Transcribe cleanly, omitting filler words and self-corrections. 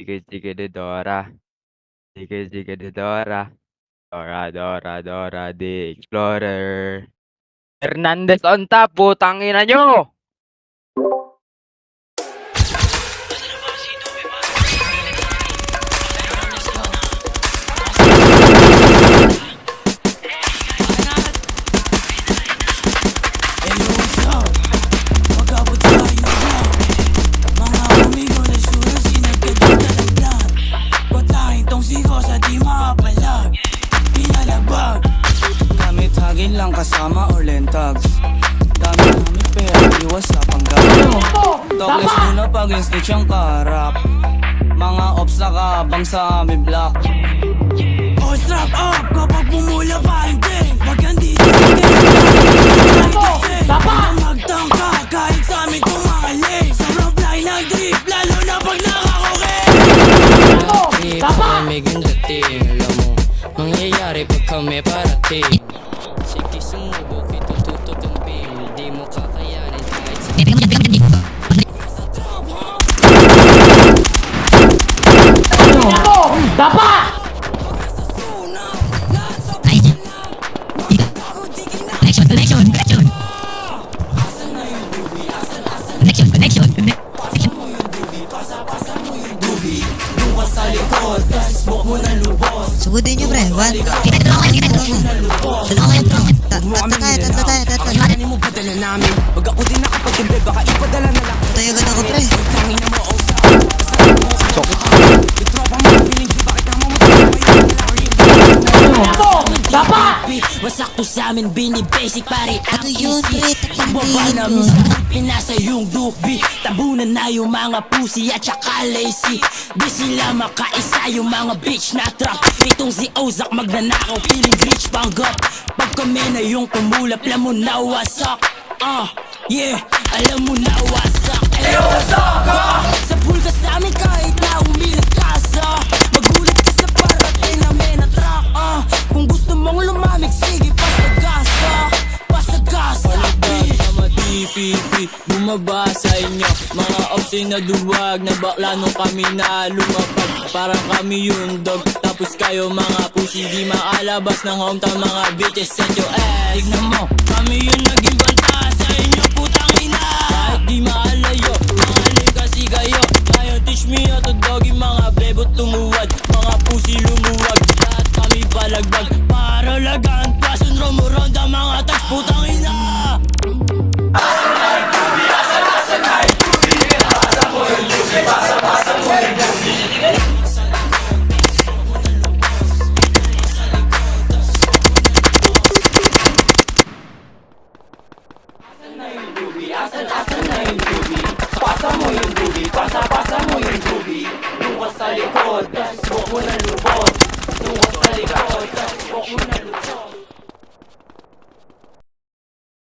Chiki chiki de Dora. Chiki chiki de Dora. Dora, Dora, Dora the Explorer. Hernandez on top, putang ina nyo! Lang kasama or lentags. Dami namin pera, iwas sa panggano. Talkless muna pag snitch ang karap. Mga ops nakabang sa aming block. Oh, strap up kapag bumula pa hindi. Pag andito Pag magtangka kahit sa amin tumali. Sobrang fly ng drip lalo na pag nakakoke. Kapag may gundating, alam mo mangyayari pag kami parating. Sige sumubok, itututok ang pain. Di mo kakayanin kahit sa Dapat! Sugudin nyo pre, one. Tatlo tayo. Kakayanin mo padala namin. Wag ako din nakapagtimbe, baka ipadala na lang. Tayo agad ako pre. Tangin na mo ang sa tropa mo, feeling ko bakit naman mo Dapat! Wasakto sa amin, bini-basic pare. Ano yun pre? Baba namin sa pinasa yung dukbi. Tabunan na yung mga pussy at saka lazy. Di sila makaisa yung mga bitch na trap. Itong si Ozak magnanakaw, feeling rich panggap. Pag kami na yung tumulap, alam mo na wasak. Yeah, alam mo na wasak. Wasak sa pool ka sa amin kahit na umilit ka sa. Magulat ka sa parating namin na track. Kung gusto mong lumamig, sige pasagasa. Pasagasa sama DPP, bumaba sa inyo. Mga opsin na duwag na bakla nung kami na lumapag. Parang kami yung dog, tapos kayo mga pussy. Di makalabas ng hometown, mga bitches set your ass. Tignan mo, kami yung naging banta sa inyo putang ina. Kahit di maalayo, mga kasi kayo. Ngayon teach me how to doggy, mga bebot tumuwad. Mga pussy lumuwag, lahat kami balagbag. Para lagaan, pasun rumuround ang mga tags putang ina. Asa mo yung dubi, basa mo yung dubi.